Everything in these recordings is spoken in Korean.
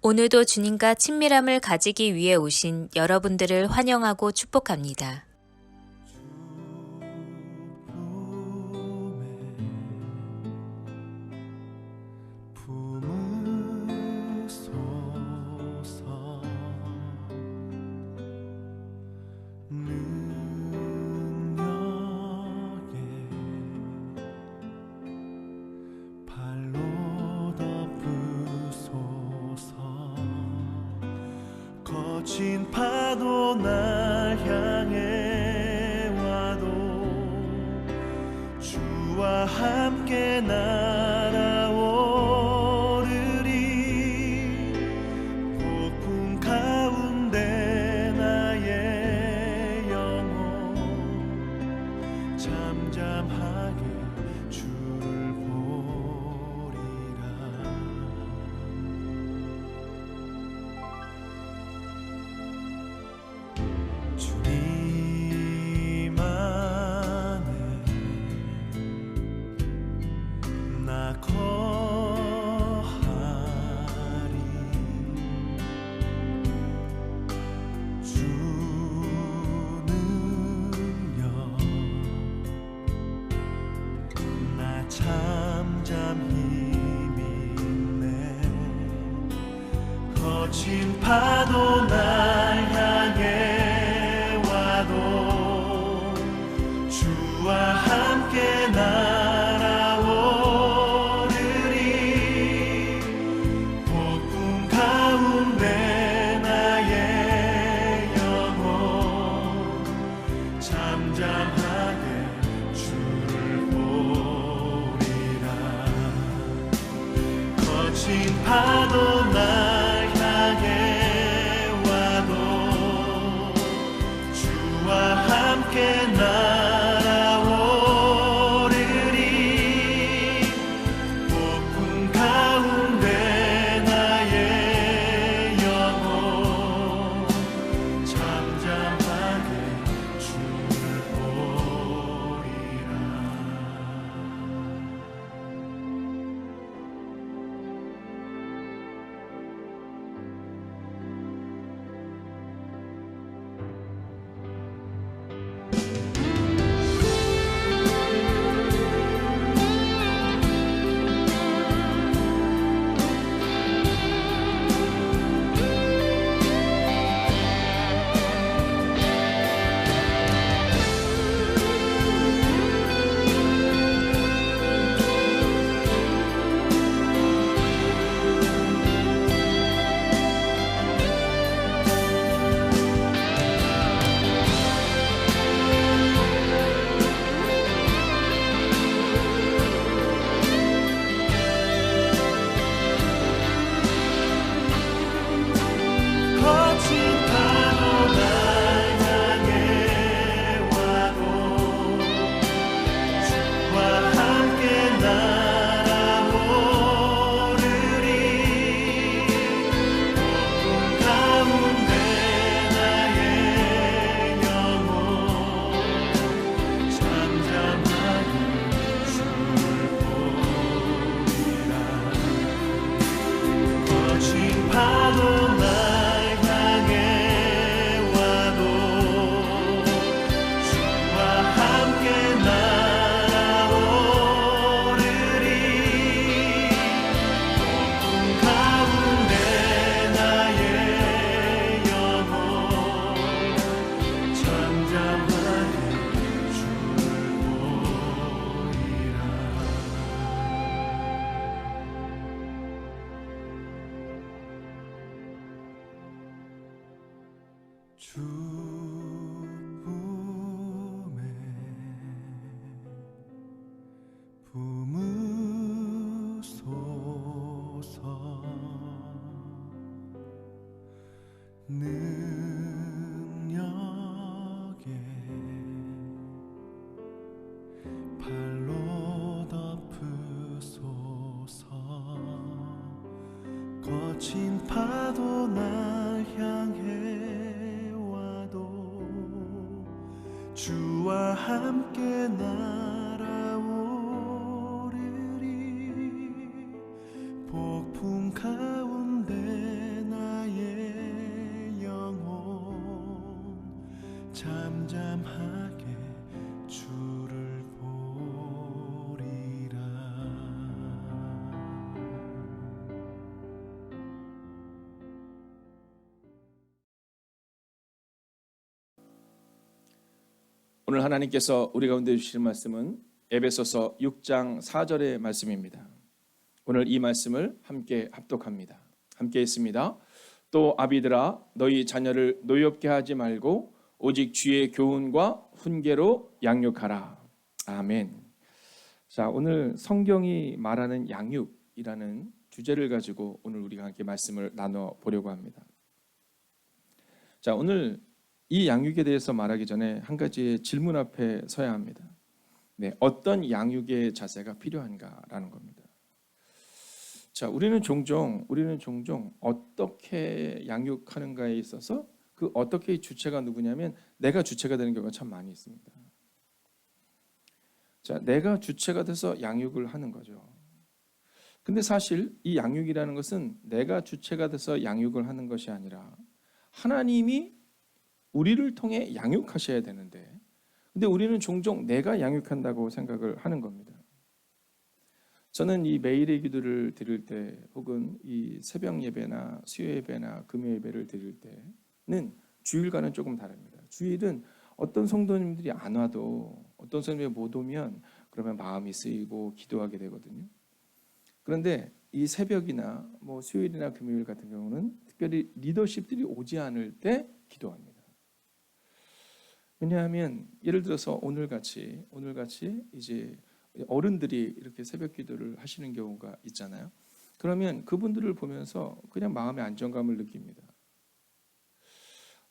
오늘도 주님과 친밀함을 가지기 위해 오신 여러분들을 환영하고 축복합니다. 거친 파도 날 향해 와도 주와 함께 날아오르리. 폭풍 가운데 나의 영혼 잠잠하게 주를 보리라. 주님 안에 나 거하리. 주 능력 나 잠잠히 믿네. 거친 파도 날 향해 와도 주와 함께 날아오르리. 폭풍 가운데 나의 영혼 잠잠하게 주를 보리라. 거친 파도 날 향해 와도 주와 함께 날아오르리. 폭풍 가운데 나의 영혼 잠잠하게 주를 보리라. 거친 파도 날 향해 와도 주와 함께 날아오르리. 폭풍 가운데 나의 영혼 잠잠하게 주를 보리라. 거친 파도 날 향해 와도 주와 함께 날아오르리. 폭풍 가운데 나의 영혼 잠잠하게 주를 보리라. 주 품에 품으소서. 능력에 발로 덮으소서. 거친 파도 날 향해 와도 주와 함께 날아오르리. 폭풍 가운데 잠잠하게 주를 보리라. 오늘 하나님께서 우리 가운데 주시는 말씀은 에베소서 6장 4절의 말씀입니다. 오늘 이 말씀을 함께 합독합니다. 함께 했습니다. 또 아비들아 너희 자녀를 노엽게 하지 말고 오직 주의 교훈과 훈계로 양육하라. 아멘. 자, 오늘 성경이 말하는 양육이라는 주제를 가지고 오늘 우리가 함께 말씀을 나눠 보려고 합니다. 자, 오늘 이 양육에 대해서 말하기 전에 한 가지의 질문 앞에 서야 합니다. 네, 어떤 양육의 자세가 필요한가라는 겁니다. 자, 우리는 종종 어떻게 양육하는가에 있어서 그 어떻게의 주체가 누구냐면 내가 주체가 되는 경우가 참 많이 있습니다. 자, 내가 주체가 돼서 양육을 하는 거죠. 근데 사실 이 양육이라는 것은 내가 주체가 돼서 양육을 하는 것이 아니라 하나님이 우리를 통해 양육하셔야 되는데, 근데 우리는 종종 내가 양육한다고 생각을 하는 겁니다. 저는 이 매일의 기도를 드릴 때, 혹은 이 새벽 예배나 수요 예배나 금요 예배를 드릴 때는 주일과는 조금 다릅니다. 주일은 어떤 성도님들이 안 와도, 어떤 성도님이 못 오면 그러면 마음이 쓰이고 기도하게 되거든요. 그런데 이 새벽이나 뭐 수요일이나 금요일 같은 경우는 특별히 리더십들이 오지 않을 때 기도합니다. 왜냐하면 예를 들어서 오늘같이 이제 어른들이 이렇게 새벽 기도를 하시는 경우가 있잖아요. 그러면 그분들을 보면서 그냥 마음의 안정감을 느낍니다.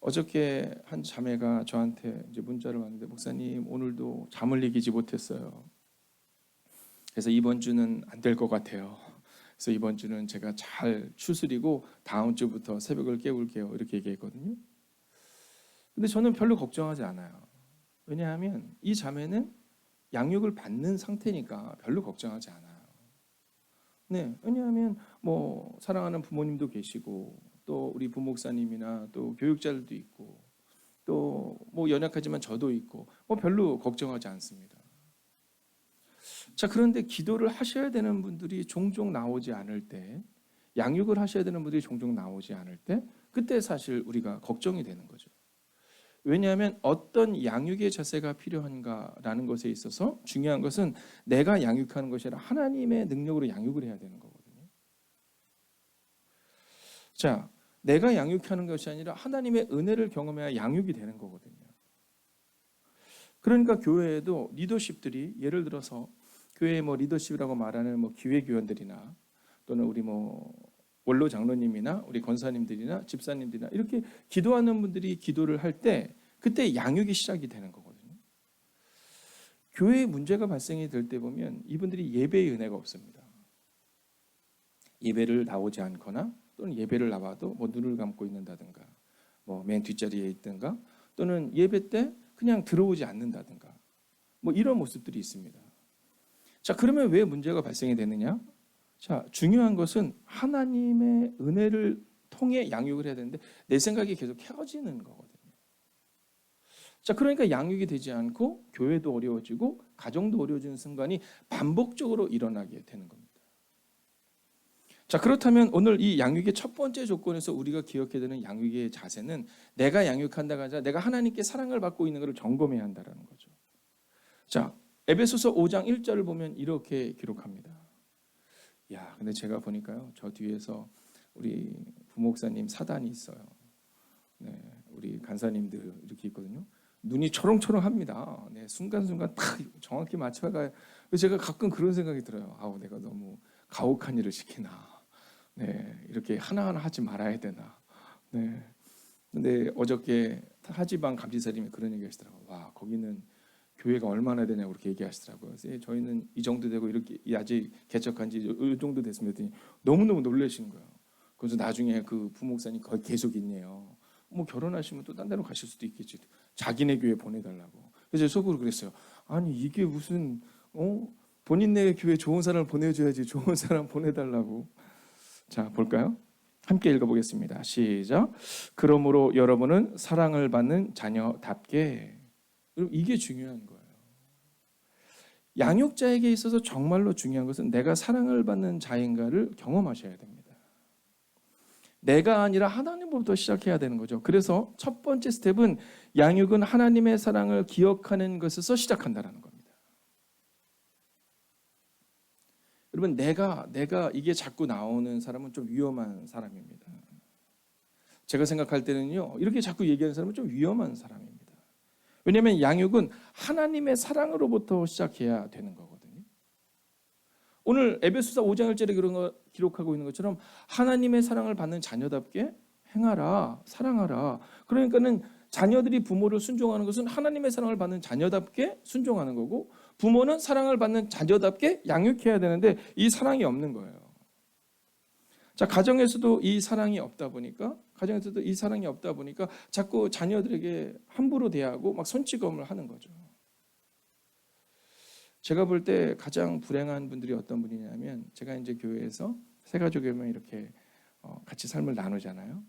어저께 한 자매가 저한테 이제 문자를 왔는데, 목사님 오늘도 잠을 이기지 못했어요. 그래서 이번 주는 안 될 것 같아요. 그래서 이번 주는 제가 잘 추스리고 다음 주부터 새벽을 깨울게요. 이렇게 얘기했거든요. 근데 저는 별로 걱정하지 않아요. 왜냐하면 이 자매는 양육을 받는 상태니까 별로 걱정하지 않아요. 네, 왜냐하면 뭐 사랑하는 부모님도 계시고, 또 우리 부목사님이나 또 교육자들도 있고, 또 뭐 연약하지만 저도 있고, 뭐 별로 걱정하지 않습니다. 자, 그런데 기도를 하셔야 되는 분들이 종종 나오지 않을 때, 양육을 하셔야 되는 분들이 종종 나오지 않을 때, 그때 사실 우리가 걱정이 되는 거죠. 왜냐하면 어떤 양육의 자세가 필요한가라는 것에 있어서 중요한 것은 내가 양육하는 것이 아니라 하나님의 능력으로 양육을 해야 되는 거거든요. 자, 내가 양육하는 것이 아니라 하나님의 은혜를 경험해야 양육이 되는 거거든요. 그러니까 교회에도 리더십들이, 예를 들어서 교회의 뭐 리더십이라고 말하는 뭐 기회교원들이나 또는 우리 뭐 원로 장로님이나 우리 권사님들이나 집사님들이나 이렇게 기도하는 분들이 기도를 할 때, 그때 양육이 시작이 되는 거거든요. 교회에 문제가 발생이 될 때 보면 이분들이 예배의 은혜가 없습니다. 예배를 나오지 않거나, 또는 예배를 나와도 뭐 눈을 감고 있는다든가, 뭐 맨 뒷자리에 있든가, 또는 예배 때 그냥 들어오지 않는다든가, 뭐 이런 모습들이 있습니다. 자, 그러면 왜 문제가 발생이 되느냐? 자, 중요한 것은 하나님의 은혜를 통해 양육을 해야 되는데 내 생각이 계속 헤어지는 거거든요. 자, 그러니까 양육이 되지 않고 교회도 어려워지고 가정도 어려워지는 순간이 반복적으로 일어나게 되는 겁니다. 자, 그렇다면 오늘 이 양육의 첫 번째 조건에서 우리가 기억해야 되는 양육의 자세는 내가 양육한다가 아니라 내가 하나님께 사랑을 받고 있는 것을 점검해야 한다는 거죠. 자, 에베소서 5장 1절을 보면 이렇게 기록합니다. 야, 근데 제가 보니까요, 저 뒤에서 우리 부목사님 사단이 있어요. 네, 우리 간사님들 이렇게 있거든요. 눈이 초롱초롱합니다. 네, 순간순간 딱 정확히 맞춰가요. 제가 가끔 그런 생각이 들어요. 아우, 내가 너무 가혹한 일을 시키나. 네, 이렇게 하나하나 하지 말아야 되나. 네. 근데 어저께 하지방 감지사님이 그런 얘기 하시더라고요. 와, 거기는 교회가 얼마나 되냐고 그렇게 얘기하시더라고요. 그래서 저희는 이 정도 되고 이렇게 아직 개척한 지 이 정도 됐습니다. 너무너무 놀라시는 거예요. 그래서 나중에 그 부목사님 거기 계속 있네요. 뭐 결혼하시면 또 딴 데로 가실 수도 있겠지. 자기네 교회 보내달라고. 그래서 속으로 그랬어요. 아니 이게 무슨 본인네 교회 좋은 사람을 보내줘야지, 좋은 사람 보내달라고. 자, 볼까요? 함께 읽어보겠습니다. 시작. 그러므로 여러분은 사랑을 받는 자녀답게. 여러분, 이게 중요한 거예요. 양육자에게 있어서 정말로 중요한 것은 내가 사랑을 받는 자인가를 경험하셔야 됩니다. 내가 아니라 하나님으로부터 시작해야 되는 거죠. 그래서 첫 번째 스텝은 양육은 하나님의 사랑을 기억하는 것에서 시작한다는 겁니다. 여러분, 내가 이게 자꾸 나오는 사람은 좀 위험한 사람입니다. 제가 생각할 때는요, 이렇게 자꾸 얘기하는 사람은 좀 위험한 사람입니다. 왜냐하면 양육은 하나님의 사랑으로부터 시작해야 되는 거거든요. 오늘 에베소서 5장 1절에 그런 거 기록하고 있는 것처럼 하나님의 사랑을 받는 자녀답게 행하라, 사랑하라. 그러니까는 자녀들이 부모를 순종하는 것은 하나님의 사랑을 받는 자녀답게 순종하는 거고, 부모는 사랑을 받는 자녀답게 양육해야 되는데 이 사랑이 없는 거예요. 자, 가정에서도 이 사랑이 없다 보니까 자꾸 자녀들에게 함부로 대하고 막 손찌검을 하는 거죠. 제가 볼 때 가장 불행한 분들이 어떤 분이냐면, 제가 이제 교회에서 세 가족이면 이렇게 같이 삶을 나누잖아요.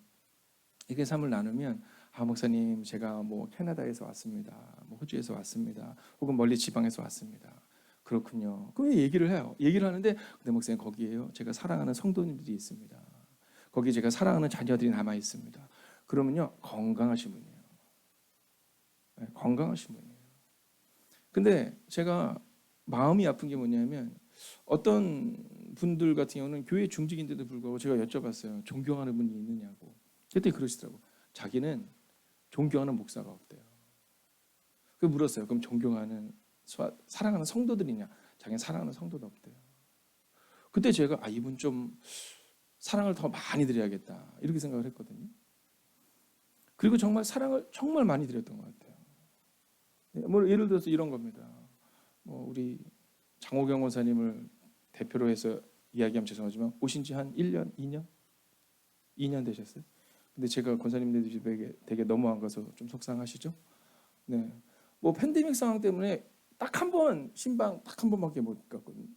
이렇게 삶을 나누면, 목사님, 제가 뭐 캐나다에서 왔습니다, 뭐 호주에서 왔습니다, 혹은 멀리 지방에서 왔습니다. 그렇군요. 그럼 얘기를 해요. 얘기를 하는데, 근데 목사님, 거기에요, 제가 사랑하는 성도님들이 있습니다. 거기 제가 사랑하는 자녀들이 남아 있습니다. 그러면요, 건강하신 분이에요. 네, 건강하신 분이에요. 근데 제가 마음이 아픈 게 뭐냐면, 어떤 분들 같은 경우는 교회 중직인데도 불구하고 제가 여쭤봤어요. 존경하는 분이 있느냐고. 그랬더니 그러시더라고. 자기는 존경하는 목사가 없대요. 그 물었어요. 그럼 존경하는 사랑하는 성도들이냐? 자기는 사랑하는 성도도 없대요. 그때 제가 이분 좀 사랑을 더 많이 드려야겠다, 이렇게 생각을 했거든요. 그리고 정말 사랑을 정말 많이 드렸던 것 같아요. 뭐 예를 들어서 이런 겁니다. 우리 장호경 원사님을 대표로 해서 이야기하면 죄송하지만 오신 지 한 1년, 2년 되셨어요. 근데 제가 권사님들 집에 되게 너무 안 가서 좀 속상하시죠? 네. 뭐 팬데믹 상황 때문에 딱 한 번 신방 딱 한 번밖에 못 갔거든요.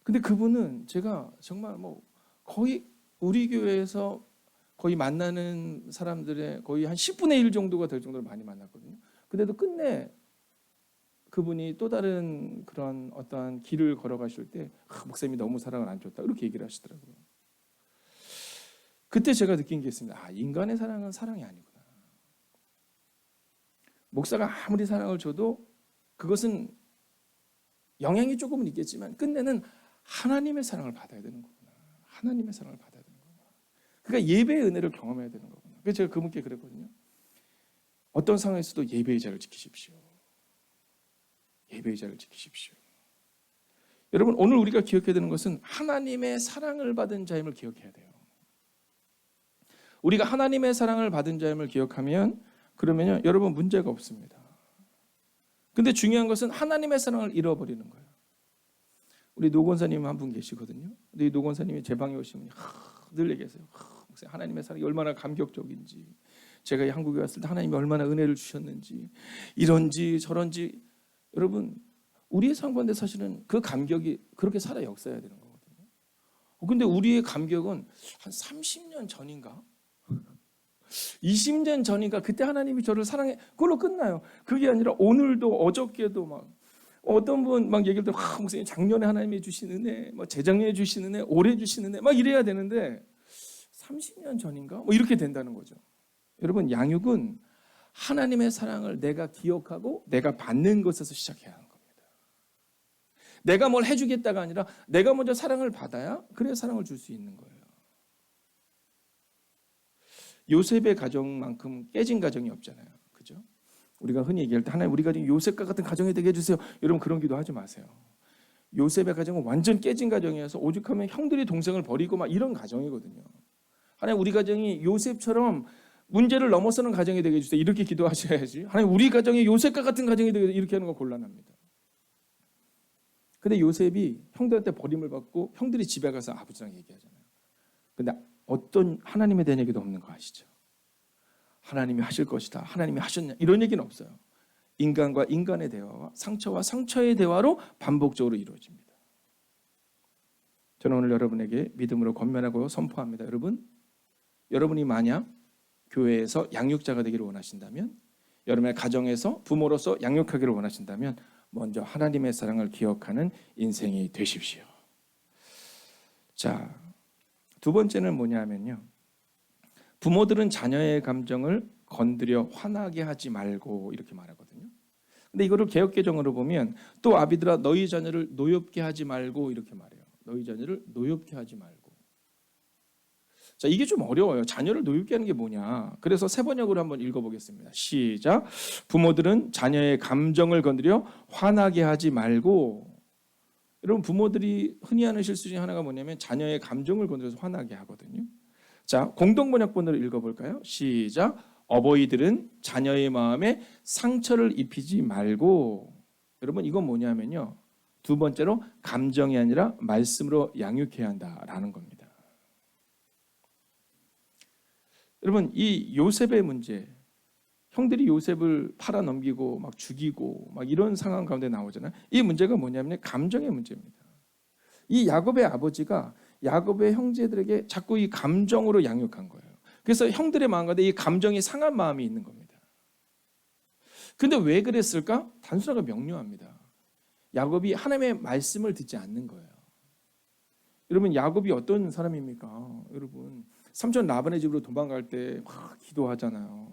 근데 그분은 제가 정말 뭐 거의 우리 교회에서 거의 만나는 사람들의 거의 한 10분의 1 정도가 될 정도로 많이 만났거든요. 근데도 끝내 그분이 또 다른 그런 어떠한 길을 걸어가실 때 목사님이 너무 사랑을 안 줬다, 이렇게 얘기를 하시더라고요. 그때 제가 느낀 게 있습니다. 인간의 사랑은 사랑이 아니구나. 목사가 아무리 사랑을 줘도 그것은 영향이 조금은 있겠지만 끝내는 하나님의 사랑을 받아야 되는 거구나. 하나님의 사랑을 받아야 되는 거구나. 그러니까 예배의 은혜를 경험해야 되는 거구나. 그래서 제가 그분께 그랬거든요. 어떤 상황에서도 예배의 자를 지키십시오. 예배의 자를 지키십시오. 여러분, 오늘 우리가 기억해야 되는 것은 하나님의 사랑을 받은 자임을 기억해야 돼요. 우리가 하나님의 사랑을 받은 자임을 기억하면, 그러면요, 여러분, 문제가 없습니다. 근데 중요한 것은 하나님의 사랑을 잃어버리는 거예요. 우리 노 권사님 한 분 계시거든요. 근데 이 노 권사님이 제 방에 오시면 늘 얘기하세요. 하나님의 사랑이 얼마나 감격적인지, 제가 이 한국에 왔을 때 하나님이 얼마나 은혜를 주셨는지, 이런지 저런지. 여러분, 우리의 상관대 사실은 그 감격이 그렇게 살아 역사해야 되는 거거든요. 근데 우리의 감격은 한 30년 전인가? 20년 전인가? 그때 하나님이 저를 사랑해. 그걸로 끝나요. 그게 아니라 오늘도 어저께도 막 어떤 분 막 얘기를 들어, 목사님 작년에 하나님이 주신 은혜, 뭐 재작년에 주신 은혜, 올해 주신 은혜, 막 이래야 되는데 30년 전인가? 뭐 이렇게 된다는 거죠. 여러분, 양육은 하나님의 사랑을 내가 기억하고 내가 받는 것에서 시작해야 하는 겁니다. 내가 뭘 해주겠다가 아니라 내가 먼저 사랑을 받아야, 그래야 사랑을 줄 수 있는 거예요. 요셉의 가정만큼 깨진 가정이 없잖아요. 그죠? 우리가 흔히 얘기할 때 하나님 우리 가정이 요셉과 같은 가정이 되게 해주세요. 여러분, 그런 기도 하지 마세요. 요셉의 가정은 완전 깨진 가정이어서 오죽하면 형들이 동생을 버리고 막 이런 가정이거든요. 하나님 우리 가정이 요셉처럼 문제를 넘어서는 가정이 되게 해주세요. 이렇게 기도하셔야지. 하나님 우리 가정이 요셉과 같은 가정이 되게, 이렇게 하는 건 곤란합니다. 근데 요셉이 형들한테 버림을 받고 형들이 집에 가서 아버지랑 얘기하잖아요. 근데 어떤 하나님에 대한 얘기도 없는 거 아시죠? 하나님이 하실 것이다, 하나님이 하셨냐, 이런 얘기는 없어요. 인간과 인간의 대화와 상처와 상처의 대화로 반복적으로 이루어집니다. 저는 오늘 여러분에게 믿음으로 권면하고 선포합니다. 여러분, 여러분이 만약 교회에서 양육자가 되기를 원하신다면, 여러분의 가정에서 부모로서 양육하기를 원하신다면 먼저 하나님의 사랑을 기억하는 인생이 되십시오. 자, 두 번째는 뭐냐면요, 부모들은 자녀의 감정을 건드려 화나게 하지 말고 이렇게 말하거든요. 근데 이거를 개역개정으로 보면 또 아비들아 너희 자녀를 노엽게 하지 말고 이렇게 말해요. 너희 자녀를 노엽게 하지 말고. 자, 이게 좀 어려워요. 자녀를 노엽게 하는 게 뭐냐. 그래서 세 번역으로 한번 읽어보겠습니다. 시작. 부모들은 자녀의 감정을 건드려 화나게 하지 말고. 여러분, 부모들이 흔히 하는 실수 중에 하나가 뭐냐면 자녀의 감정을 건드려서 화나게 하거든요. 자, 공동번역본으로 읽어볼까요? 시작. 어버이들은 자녀의 마음에 상처를 입히지 말고. 여러분, 이건 뭐냐면요, 두 번째로 감정이 아니라 말씀으로 양육해야 한다라는 겁니다. 여러분, 이 요셉의 문제, 형들이 요셉을 팔아 넘기고 막 죽이고 막 이런 상황 가운데 나오잖아요. 이 문제가 뭐냐면 감정의 문제입니다. 이 야곱의 아버지가 야곱의 형제들에게 자꾸 이 감정으로 양육한 거예요. 그래서 형들의 마음 가운데 이 감정이 상한 마음이 있는 겁니다. 근데 왜 그랬을까? 단순하고 명료합니다. 야곱이 하나님의 말씀을 듣지 않는 거예요. 여러분, 야곱이 어떤 사람입니까? 여러분, 삼촌 라반의 집으로 도망갈 때 막 기도하잖아요.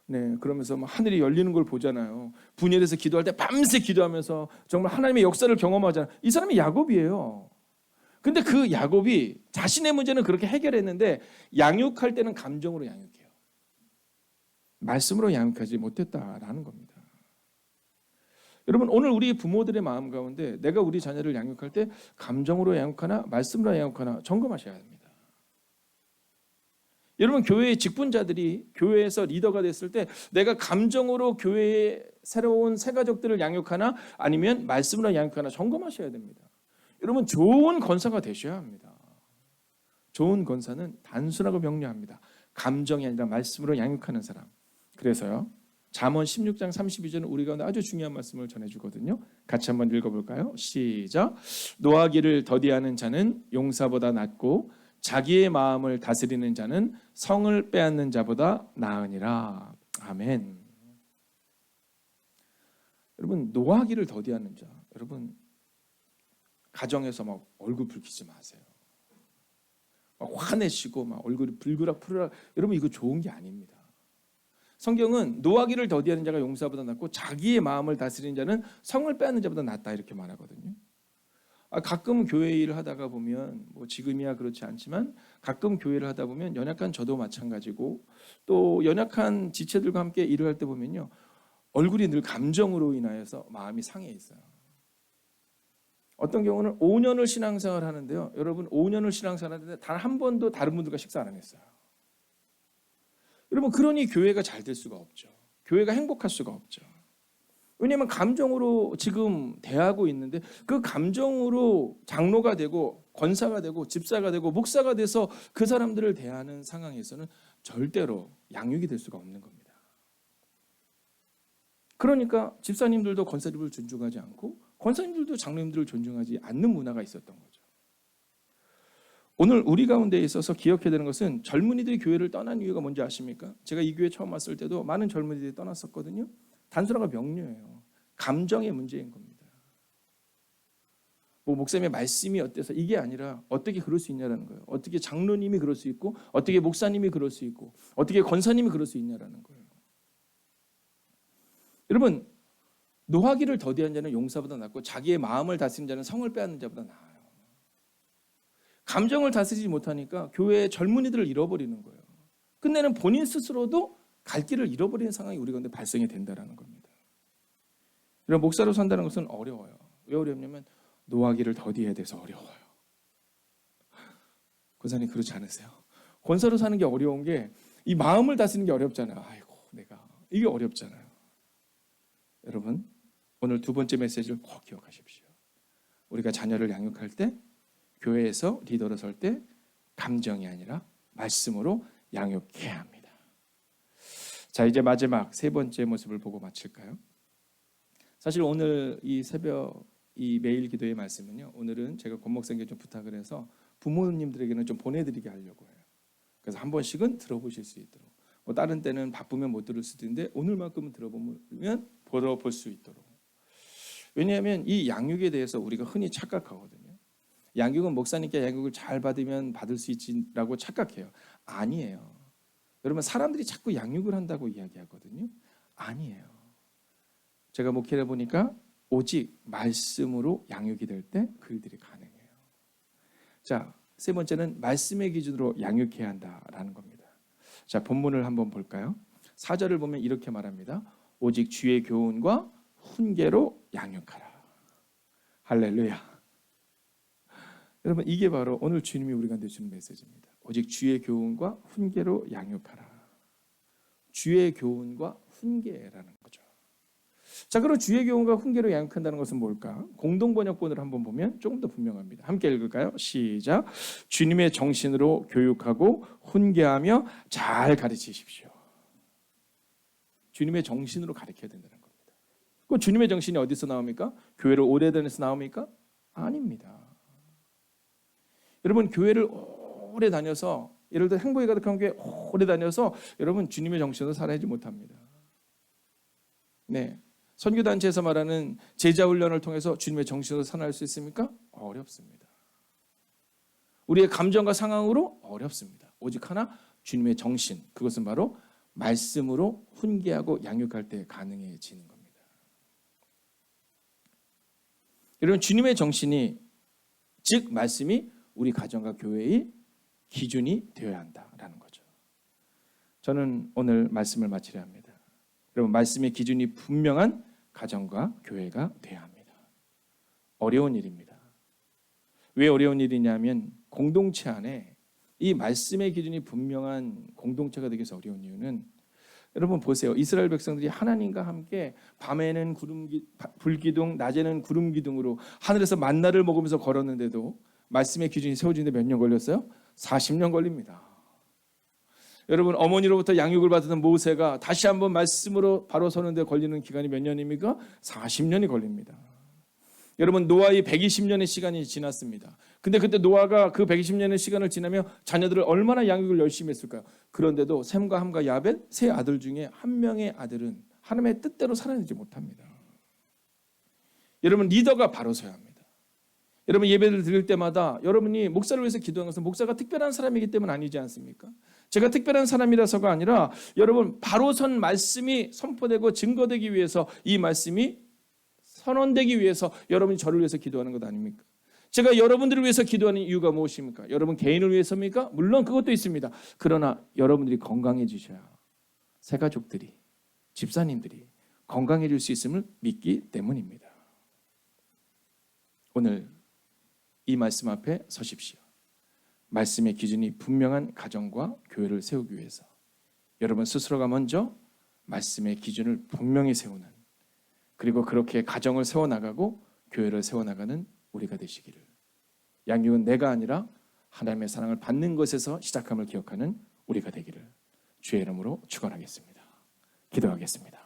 네, 그러면서 막 하늘이 열리는 걸 보잖아요. 분열해서 기도할 때 밤새 기도하면서 정말 하나님의 역사를 경험하잖아요. 이 사람이 야곱이에요. 근데 그 야곱이 자신의 문제는 그렇게 해결했는데 양육할 때는 감정으로 양육해요. 말씀으로 양육하지 못했다라는 겁니다. 여러분, 오늘 우리 부모들의 마음 가운데 내가 우리 자녀를 양육할 때 감정으로 양육하나 말씀으로 양육하나 점검하셔야 합니다. 여러분, 교회의 직분자들이 교회에서 리더가 됐을 때 내가 감정으로 교회의 새로운 새 가족들을 양육하나 아니면 말씀으로 양육하나 점검하셔야 됩니다. 여러분, 좋은 권사가 되셔야 합니다. 좋은 권사는 단순하고 명료합니다. 감정이 아니라 말씀으로 양육하는 사람. 그래서요, 잠언 16장 32절은 우리 가운데 아주 중요한 말씀을 전해주거든요. 같이 한번 읽어볼까요? 시작. 노하기를 더디하는 자는 용사보다 낫고 자기의 마음을 다스리는 자는 성을 빼앗는 자보다 나으니라. 아멘. 여러분, 노하기를 더디하는 자, 여러분 가정에서 막 얼굴 붉히지 마세요. 막 화내시고 막 얼굴이 불그락 푸르락, 여러분 이거 좋은 게 아닙니다. 성경은 노하기를 더디하는 자가 용사보다 낫고 자기의 마음을 다스리는 자는 성을 빼앗는 자보다 낫다 이렇게 말하거든요. 가끔 교회 일을 하다가 보면 뭐 지금이야 그렇지 않지만 가끔 교회를 하다 보면 연약한 저도 마찬가지고 또 연약한 지체들과 함께 일을 할 때 보면요, 얼굴이 늘 감정으로 인하여서 마음이 상해 있어요. 어떤 경우는 5년을 신앙생활을 하는데요, 여러분 5년을 신앙생활 하는데 단 한 번도 다른 분들과 식사를 안 했어요. 여러분, 그러니 교회가 잘 될 수가 없죠. 교회가 행복할 수가 없죠. 왜냐하면 감정으로 지금 대하고 있는데 그 감정으로 장로가 되고 권사가 되고 집사가 되고 목사가 돼서 그 사람들을 대하는 상황에서는 절대로 양육이 될 수가 없는 겁니다. 그러니까 집사님들도 권사님을 존중하지 않고 권사님들도 장로님들을 존중하지 않는 문화가 있었던 거죠. 오늘 우리 가운데 있어서 기억해야 되는 것은 젊은이들이 교회를 떠난 이유가 뭔지 아십니까? 제가 이 교회 처음 왔을 때도 많은 젊은이들이 떠났었거든요. 단순하고 명료해요. 감정의 문제인 겁니다. 뭐 목사님의 말씀이 어때서 이게 아니라 어떻게 그럴 수 있냐라는 거예요. 어떻게 장로님이 그럴 수 있고 어떻게 목사님이 그럴 수 있고 어떻게 권사님이 그럴 수 있냐라는 거예요. 여러분, 노하기를 더디한 자는 용사보다 낫고 자기의 마음을 다스리는 자는 성을 빼앗는 자보다 나아요. 감정을 다스리지 못하니까 교회의 젊은이들을 잃어버리는 거예요. 끝내는 본인 스스로도 갈 길을 잃어버리는 상황이 우리 가운데 발생이 된다는 겁니다. 이런 목사로 산다는 것은 어려워요. 왜 어렵냐면 노하기를 더디해야 돼서 어려워요. 권사님 그렇지 않으세요? 권사로 사는 게 어려운 게 이 마음을 다스리는 게 어렵잖아요. 아이고 내가 이게 어렵잖아요. 여러분, 오늘 두 번째 메시지를 꼭 기억하십시오. 우리가 자녀를 양육할 때 교회에서 리더로 설 때 감정이 아니라 말씀으로 양육해야 합니다. 자, 이제 마지막 세 번째 모습을 보고 마칠까요? 사실 오늘 이 새벽 이 매일 기도의 말씀은요, 오늘은 제가 권목생에게 좀 부탁을 해서 부모님들에게는 좀 보내드리게 하려고 해요. 그래서 한 번씩은 들어보실 수 있도록. 뭐 다른 때는 바쁘면 못 들을 수도 있는데 오늘만큼은 들어볼 수 있도록. 왜냐하면 이 양육에 대해서 우리가 흔히 착각하거든요. 양육은 목사님께 양육을 잘 받으면 받을 수 있지라고 착각해요. 아니에요. 여러분, 사람들이 자꾸 양육을 한다고 이야기하거든요. 아니에요. 제가 목회를 보니까 오직 말씀으로 양육이 될 때 그 일들이 가능해요. 자, 세 번째는 말씀의 기준으로 양육해야 한다라는 겁니다. 자, 본문을 한번 볼까요? 4절을 보면 이렇게 말합니다. 오직 주의 교훈과 훈계로 양육하라. 할렐루야. 여러분, 이게 바로 오늘 주님이 우리가 내주는 메시지입니다. 오직 주의 교훈과 훈계로 양육하라. 주의 교훈과 훈계라는 거죠. 자, 그럼 주의 교훈과 훈계로 양육한다는 것은 뭘까? 공동번역본을 한번 보면 조금 더 분명합니다. 함께 읽을까요? 시작. 주님의 정신으로 교육하고 훈계하며 잘 가르치십시오. 주님의 정신으로 가르쳐야 된다는 겁니다. 그 주님의 정신이 어디서 나옵니까? 교회를 오래 다녀서 나옵니까? 아닙니다. 여러분, 교회를 오래 다녀서, 예를 들어 행복이 가득한 교회 오래 다녀서 여러분 주님의 정신으로 살아야지 못합니다. 네, 선교단체에서 말하는 제자훈련을 통해서 주님의 정신으로 살아날 수 있습니까? 어렵습니다. 우리의 감정과 상황으로 어렵습니다. 오직 하나, 주님의 정신, 그것은 바로 말씀으로 훈계하고 양육할 때 가능해지는 겁니다. 여러분, 주님의 정신이, 즉 말씀이 우리 가정과 교회의 기준이 되어야 한다라는 거죠. 저는 오늘 말씀을 마치려 합니다. 여러분, 말씀의 기준이 분명한 가정과 교회가 되어야 합니다. 어려운 일입니다. 왜 어려운 일이냐면 공동체 안에 이 말씀의 기준이 분명한 공동체가 되기 위해서 어려운 이유는, 여러분 보세요. 이스라엘 백성들이 하나님과 함께 밤에는 불기둥, 낮에는 구름기둥으로 하늘에서 만나를 먹으면서 걸었는데도 말씀의 기준이 세워지는데 몇 년 걸렸어요? 40년 걸립니다. 여러분, 어머니로부터 양육을 받았던 모세가 다시 한번 말씀으로 바로 서는데 걸리는 기간이 몇 년입니까? 40년이 걸립니다. 여러분, 노아의 120년의 시간이 지났습니다. 근데 그때 노아가 그 120년의 시간을 지나며 자녀들을 얼마나 양육을 열심히 했을까요? 그런데도 셈과 함과 야벳 세 아들 중에 한 명의 아들은 하나님의 뜻대로 살아내지 못합니다. 여러분, 리더가 바로 서야 합니다. 여러분, 예배를 드릴 때마다 여러분이 목사를 위해서 기도하는 것은 목사가 특별한 사람이기 때문 아니지 않습니까? 제가 특별한 사람이라서가 아니라 여러분, 바로 선 말씀이 선포되고 증거되기 위해서, 이 말씀이 선언되기 위해서 여러분이 저를 위해서 기도하는 것 아닙니까? 제가 여러분들을 위해서 기도하는 이유가 무엇입니까? 여러분 개인을 위해서입니까? 물론 그것도 있습니다. 그러나 여러분들이 건강해지셔야 새 가족들이, 집사님들이 건강해질 수 있음을 믿기 때문입니다. 오늘 이 말씀 앞에 서십시오. 말씀의 기준이 분명한 가정과 교회를 세우기 위해서 여러분 스스로가 먼저 말씀의 기준을 분명히 세우는, 그리고 그렇게 가정을 세워나가고 교회를 세워나가는 우리가 되시기를, 양육은 내가 아니라 하나님의 사랑을 받는 것에서 시작함을 기억하는 우리가 되기를 주의 이름으로 축원하겠습니다. 기도하겠습니다.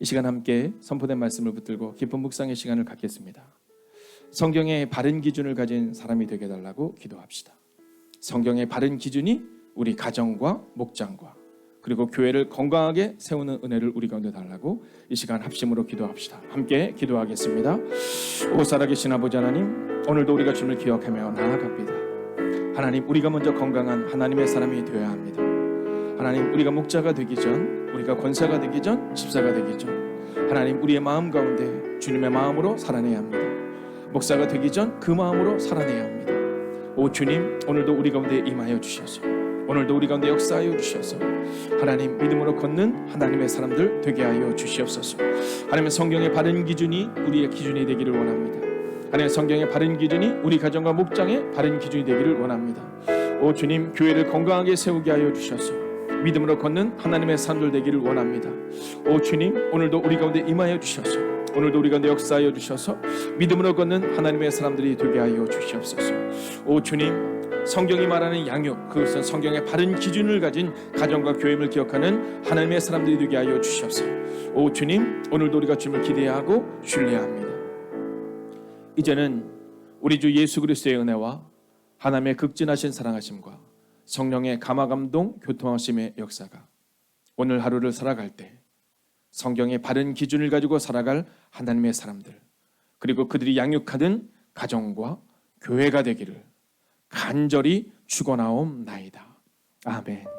이 시간 함께 선포된 말씀을 붙들고 깊은 묵상의 시간을 갖겠습니다. 성경의 바른 기준을 가진 사람이 되게 해달라고 기도합시다. 성경의 바른 기준이 우리 가정과 목장과 그리고 교회를 건강하게 세우는 은혜를 우리 가운데 달라고 이 시간 합심으로 기도합시다. 함께 기도하겠습니다. 오 살아계신 아버지 하나님, 오늘도 우리가 주님을 기억하며 나아갑니다. 하나님, 우리가 먼저 건강한 하나님의 사람이 되어야 합니다. 하나님, 우리가 목자가 되기 전, 우리가 권사가 되기 전, 집사가 되기 전, 하나님, 우리의 마음 가운데 주님의 마음으로 살아내야 합니다. 목사가 되기 전 그 마음으로 살아내야 합니다. 오 주님, 오늘도 우리 가운데 임하여 주셔서, 오늘도 우리 가운데 역사하여 주셔서 하나님, 믿음으로 걷는 하나님의 사람들 되게 하여 주시옵소서. 하나님의 성경의 바른 기준이 우리의 기준이 되기를 원합니다. 하나님의 성경의 바른 기준이 우리 가정과 목장의 바른 기준이 되기를 원합니다. 오 주님, 교회를 건강하게 세우게 하여 주셔서 믿음으로 걷는 하나님의 사람들 되기를 원합니다. 오 주님, 오늘도 우리 가운데 임하여 주셔서, 오늘도 우리 가운데 역사하여 주셔서 믿음으로 걷는 하나님의 사람들이 되게 하여 주시옵소서. 오 주님, 성경이 말하는 양육, 그것은 성경의 바른 기준을 가진 가정과 교회를 기억하는 하나님의 사람들이 되게 하여 주시옵소서. 오 주님, 오늘도 우리가 주님을 기대하고 신뢰합니다. 이제는 우리 주 예수 그리스도의 은혜와 하나님의 극진하신 사랑하심과 성령의 감화감동 교통하심의 역사가 오늘 하루를 살아갈 때 성경의 바른 기준을 가지고 살아갈 하나님의 사람들, 그리고 그들이 양육하는 가정과 교회가 되기를 간절히 축원하옵나이다. 아멘.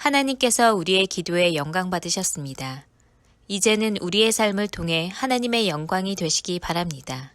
하나님께서 우리의 기도에 영광 받으셨습니다. 이제는 우리의 삶을 통해 하나님의 영광이 되시기 바랍니다.